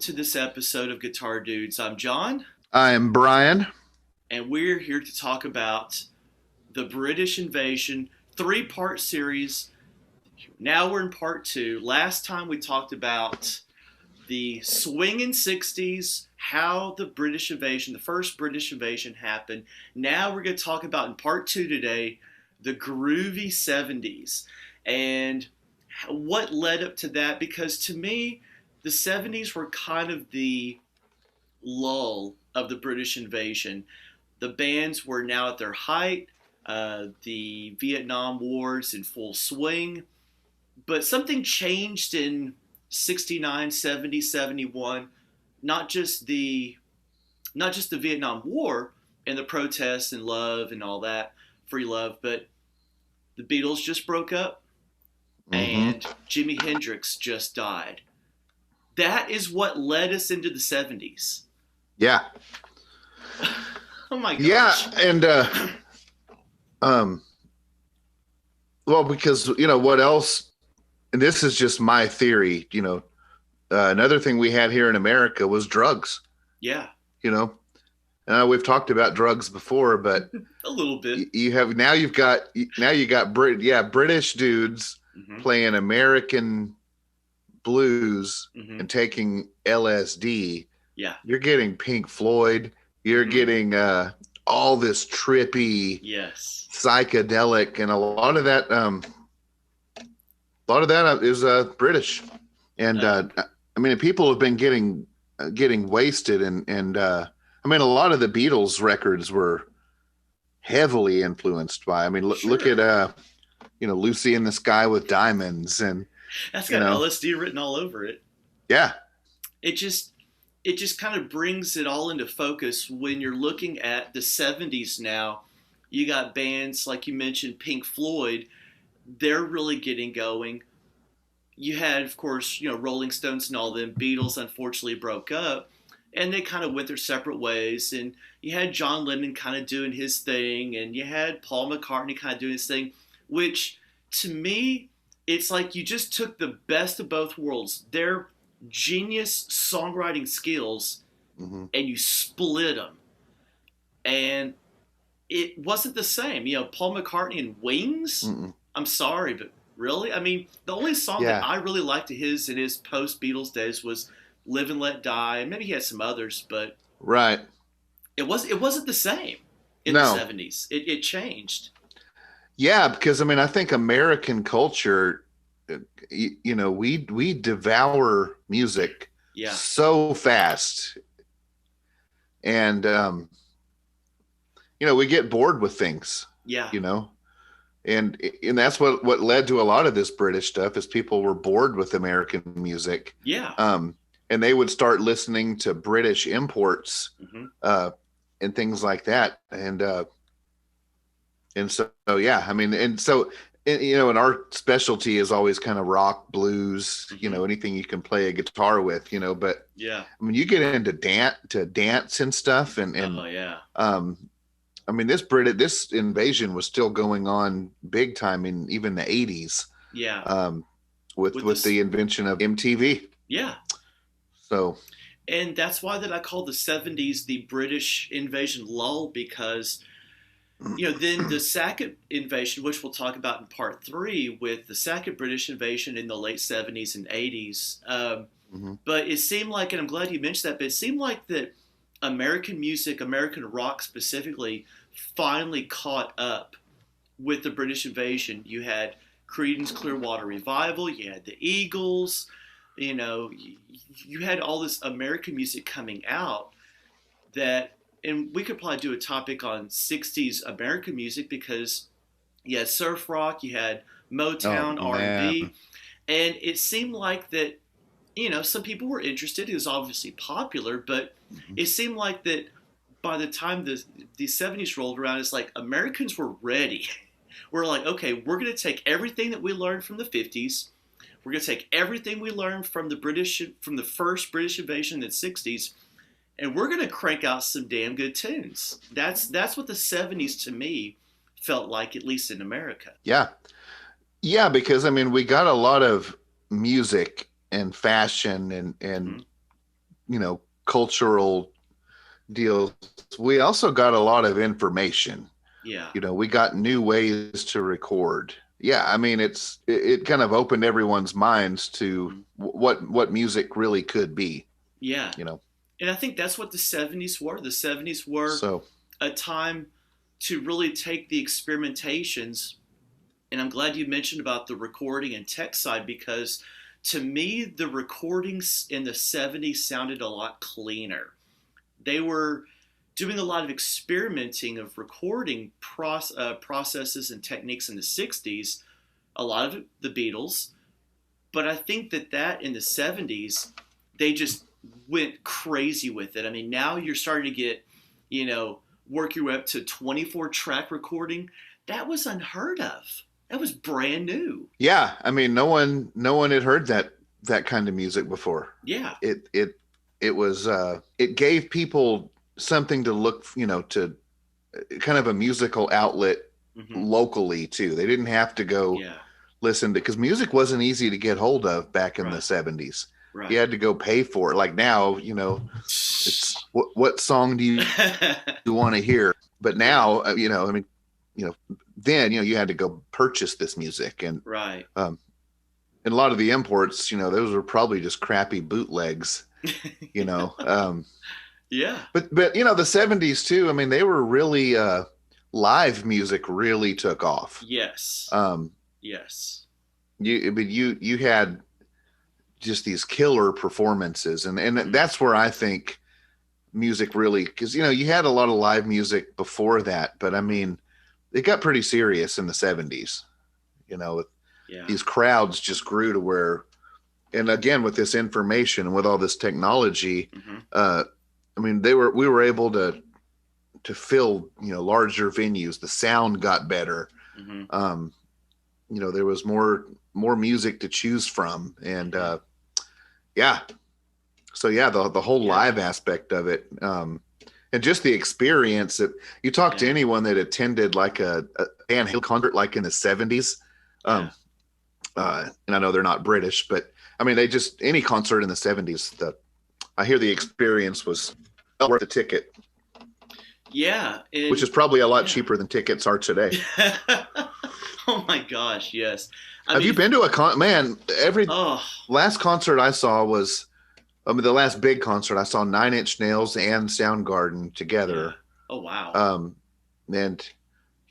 to this episode of Guitar Dudes. I'm John, I'm Brian. and we're here to talk about the British invasion three-part series. Now we're in part two. Last time we talked about the swinging 60s, how the British invasion, the first British invasion happened. Now we're going to talk about in part two today, the groovy 70s and what led up to that, because to me, the 70s were kind of the lull of the British invasion. The bands were now at their height, the Vietnam War's in full swing, but something changed in 69, 70, 71. Not just the Vietnam War and the protests and love and all that, free love, but the Beatles just broke up and Jimi Hendrix just died. That is what led us into the 70s. Yeah. Oh my gosh. Yeah, and well, because what else, and this is just my theory, another thing we had here in America was drugs. Yeah. We've talked about drugs before, but a little bit. You got British dudes playing American blues and taking LSD. Yeah. You're getting Pink Floyd. You're getting all this trippy, yes, psychedelic, and a lot of that is British. And people have been getting wasted, and a lot of the Beatles records were heavily influenced by. Look at Lucy in the Sky with Diamonds, and that's got LSD written all over it. Yeah, it just kind of brings it all into focus when you're looking at the 70s now. You got bands like you mentioned, Pink Floyd. They're really getting going. You had, of course, Rolling Stones and all them. Beatles unfortunately broke up, and they kind of went their separate ways. And you had John Lennon kind of doing his thing, and you had Paul McCartney kind of doing his thing, which to me, it's like you just took the best of both worlds. Their genius songwriting skills, and you split them. And it wasn't the same. Paul McCartney and Wings, I'm sorry, but really? The only song that I really liked of his in his post-Beatles days was Live and Let Die, and maybe he had some others, but right. It wasn't the same in the 70s. It changed. Yeah, because I think American culture, we devour music so fast, and we get bored with things. Yeah. And that's what led to a lot of this British stuff, is people were bored with American music. Yeah. And they would start listening to British imports and things like that. And our specialty is always kind of rock, blues, anything you can play a guitar with, but yeah, you get into dance and stuff, and this invasion was still going on big time in even the 80s. Yeah. With the invention of MTV. Yeah. So, and that's why that I call the 70s the British invasion lull, because then the second invasion, which we'll talk about in part three, with the second British invasion in the late 70s and 80s. But it seemed like, and I'm glad you mentioned that, but it seemed like that American music, American rock specifically, finally caught up with the British invasion. You had Creedence Clearwater Revival, you had the Eagles, you had all this American music coming out that, and we could probably do a topic on 60s American music, because you had surf rock, you had Motown, R&B, and it seemed like that, some people were interested. It was obviously popular, but it seemed like that by the time the 70s rolled around, it's like Americans were ready. We're like, okay, we're going to take everything that we learned from the 50s. We're going to take everything we learned from the first British invasion in the 60s, and we're going to crank out some damn good tunes. That's what the 70s to me felt like, at least in America. Yeah. Yeah, because we got a lot of music and fashion and cultural deals, we also got a lot of information. Yeah. We got new ways to record. Yeah, I mean, it kind of opened everyone's minds to Mhm. what music really could be. Yeah. You know, And I think that's what the 70s were. The 70s were so a time to really take the experimentations. And I'm glad you mentioned about the recording and tech side, because to me, the recordings in the 70s sounded a lot cleaner. They were doing a lot of experimenting of recording processes and techniques in the 60s, a lot of it, the Beatles. But I think that in the 70s, they just went crazy with it. I mean, now you're starting to get, you know, work your way up to 24 track recording. That was unheard of. That was brand new. yeah, I mean, no one had heard that kind of music before. Yeah. It was it gave people something to look, to kind of a musical outlet Hmm. locally too. They didn't have to go Yeah. listen to, because music wasn't easy to get hold of back in the Right. 70s. You Right. had to go pay for it. Like now, it's what song do you want to hear? But Yeah. now, I mean, then you had to go purchase this music, Right. um, and a lot of the imports, those were probably just crappy bootlegs, you know. Yeah. But the 70s too. I mean, they were really live music really took off. Yes. Um, Yes. you had just these killer performances, and Hmm. that's where I think music really, because you had a lot of live music before that, but I Hmm. mean, it got pretty serious in the 70s. Yeah. These crowds just grew to where, and again with this information and with all this technology, Hmm. uh, I mean, we were able to fill larger venues. The sound got better. Hmm. Um, there was more music to choose from, and Hmm. yeah. So yeah, the whole Yeah. live aspect of it, and just the experience that you talk to Yeah. anyone that attended like a Van Halen concert like in the 70s, Yeah. um, and I know they're not British, but I mean, they just, any concert in the 70s, I hear the experience was well worth the ticket, Yeah. which And is probably a lot yeah. cheaper than tickets are today. Oh my gosh, yes. I Have mean, you been to man? Every oh, last concert I saw was, I mean, the last big concert I saw, Nine Inch Nails and Soundgarden yeah. together. Oh wow. Um, and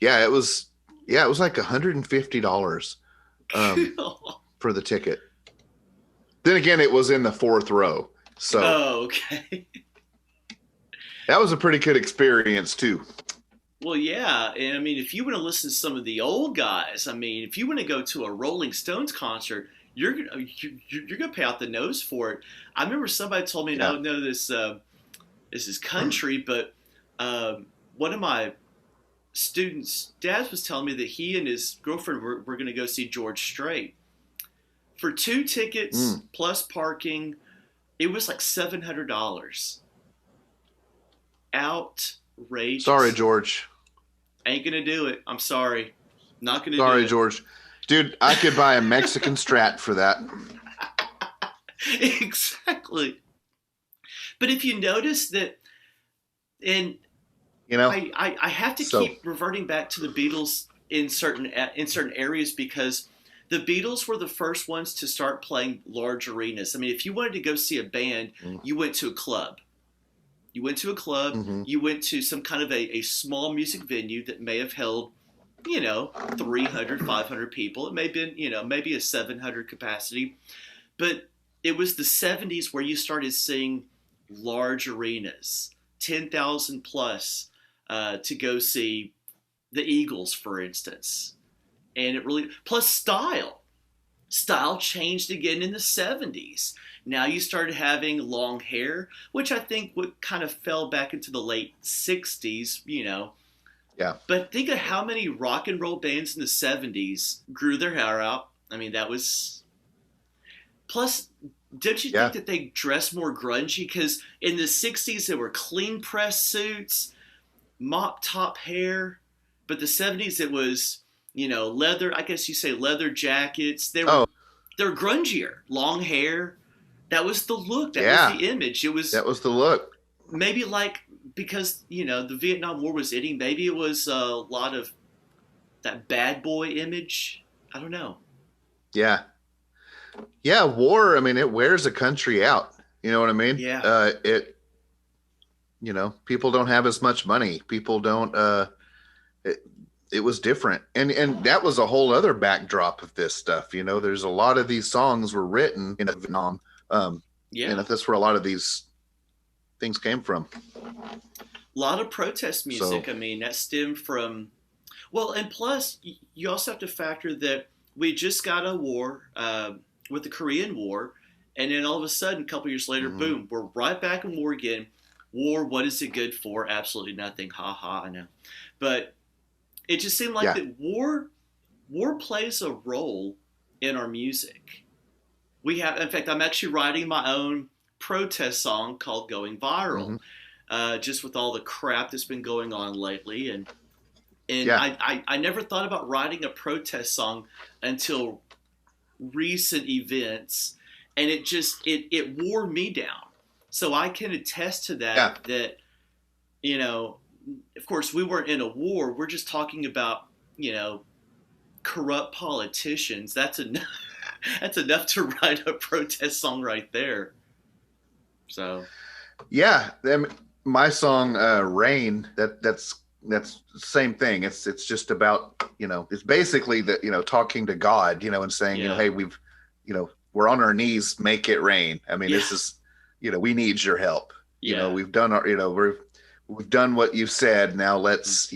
yeah, it was like $150 for the ticket. Then again, it was in the fourth row, so Oh, okay. that was a pretty good experience too. Well, yeah, and I mean, if you want to listen to some of the old guys, I mean, if you want to go to a Rolling Stones concert, you're gonna pay out the nose for it. I remember somebody told me, Yeah. no, this is country, but one of my students' dads was telling me that he and his girlfriend were going to go see George Strait for two tickets Mm. plus parking. It was like $700. Sorry, Outrageous. George. Ain't gonna do it. I'm sorry. Not gonna do Sorry, it. George. Dude, I could buy a Mexican Strat for that. Exactly. But if you notice that, and You know? I have to So, keep reverting back to the Beatles in certain areas, because the Beatles were the first ones to start playing large arenas. I mean, if you wanted to go see a band, you went to a club. You went to a club. mm-hmm. You went to some kind of a small music venue that may have held, 300, 500 people. It may have been, maybe a 700 capacity. But it was the 70s where you started seeing large arenas, 10,000 plus, to go see the Eagles, for instance. And it really, plus style. Style changed again in the 70s. Now you started having long hair, which I think would kind of fell back into the late 60s. Yeah. But think of how many rock and roll bands in the 70s grew their hair out. I mean, that was. Plus, don't you Yeah. think that they dressed more grungy? Because in the 60s, there were clean press suits, mop top hair. But the 70s, it was, leather, I guess you say leather jackets. Oh, They're grungier. Long hair, That was the look. That was Yeah, the image. It was that was the look. maybe like because the Vietnam War was ending. Maybe it was a lot of that bad boy image. I don't know. Yeah. Yeah, war, I mean, it wears a country out. You know what I mean? Yeah. People don't have as much money. People don't it, it was different. And that was a whole other backdrop of this stuff. There's a lot of these songs were written in Vietnam. Yeah. And that's where a lot of these things came from. A lot of protest music. So, I mean, that stemmed from, well, and plus, you also have to factor that we just got a war with the Korean War, and then all of a sudden, a couple years later, boom, we're right back in war again. War, what is it good for? Absolutely nothing. Ha ha, I know. But it just seemed like that war plays a role in our music. In fact, I'm actually writing my own protest song called Going Viral, just with all the crap that's been going on lately. And I never thought about writing a protest song until recent events, and it wore me down. So I can attest to that, that, of course, we weren't in a war. We're just talking about, corrupt politicians. That's enough. That's enough to write a protest song right there. So, yeah, my song "Rain." That's the same thing. It's just about it's basically talking to God, and saying hey, we're on our knees, make it rain. I mean, this is we need your help. We've done our we've done what you said. Now let's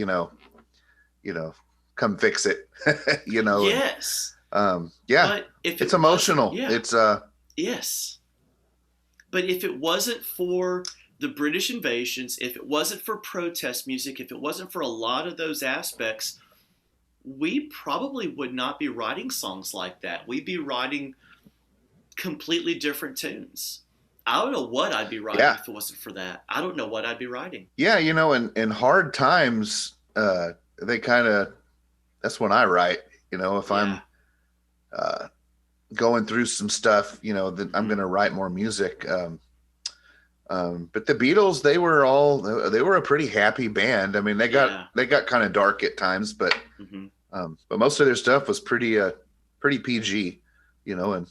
come fix it. Yes. But if it's emotional. It's yes. But if it wasn't for the British invasions, if it wasn't for protest music, if it wasn't for a lot of those aspects, we probably would not be writing songs like that. We'd be writing completely different tunes. I don't know what I'd be writing if it wasn't for that. I don't know what I'd be writing. Yeah, in hard times, they kind of, that's when I write, if I'm going through some stuff, that I'm going to write more music. But the Beatles, they were a pretty happy band. I mean, they got kind of dark at times, but most of their stuff was pretty PG, and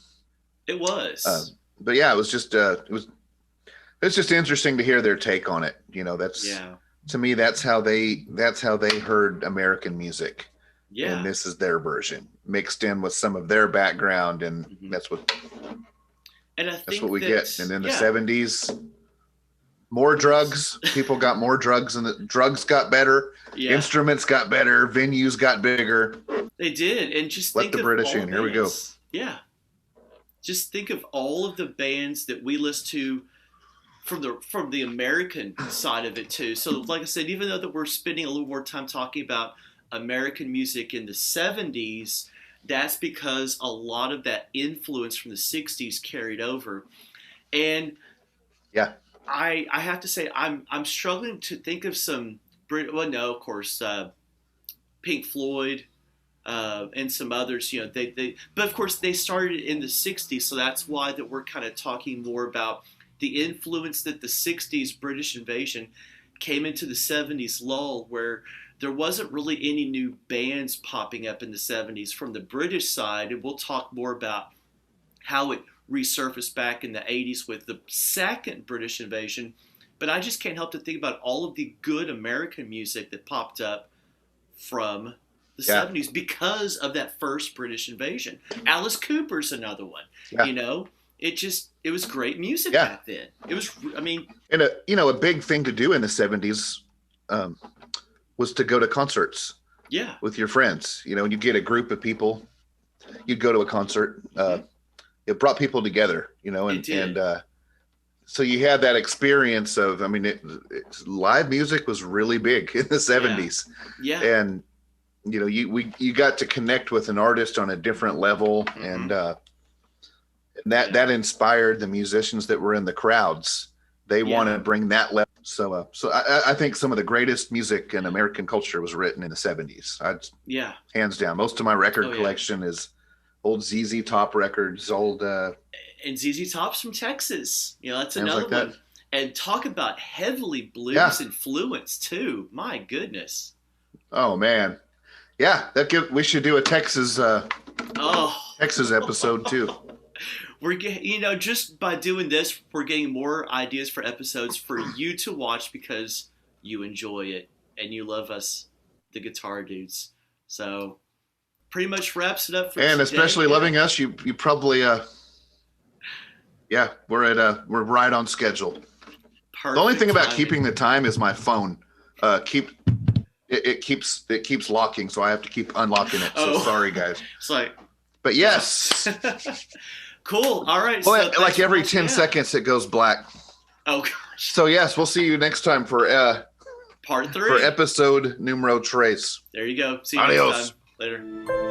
it was. But yeah, it was just it's just interesting to hear their take on it. To me, that's how they heard American music. Yeah. And this is their version mixed in with some of their background, and that's what we get. And in the 70s, more drugs. People got more drugs, and the drugs got better. Yeah. Instruments got better. Venues got bigger. They did, and just let the British in. Here we go. Yeah. Just think of all of the bands that we listen to from the American side of it too. So, like I said, even though that we're spending a little more time talking about American music in the 70s, that's because a lot of that influence from the 60s carried over. And I have to say I'm struggling to think of some of course Pink Floyd and some others, but of course they started in the 60s, so that's why that we're kind of talking more about the influence that the 60s British invasion came into the 70s lull, where there wasn't really any new bands popping up in the 70s from the British side, and we'll talk more about how it resurfaced back in the 80s with the second British invasion. But I just can't help to think about all of the good American music that popped up from the 70s because of that first British invasion. Alice Cooper's another one. It was great music back then. It was, and a big thing to do in the 70s was to go to concerts. Yeah. With your friends, and you get a group of people, you'd go to a concert. It brought people together, and so you had that experience of, live music was really big in the 70s. Yeah. And you got to connect with an artist on a different level, and that inspired the musicians that were in the crowds. They want to bring that level. So I think some of the greatest music in American culture was written in the 70s. Hands down. Most of my record collection is old ZZ Top records, old And ZZ Top's from Texas. That's things another like that. one. And talk about heavily blues Yeah. influence too. My goodness. Oh man, yeah. We should do a Texas Texas episode too. We're just by doing this, we're getting more ideas for episodes for you to watch because you enjoy it and you love us, the guitar dudes. So pretty much wraps it up for and today. Especially loving us, you probably we're right on schedule. Perfect the only thing about timing. keeping the time is my phone it keeps locking, so I have to keep unlocking it. So sorry guys. It's like, but yes. Cool. All right. Well, so like every 10 seconds it goes black. Oh gosh. So yes, we'll see you next time for part 3 for episode numero tres. There you go. See you Adios. next time. Later.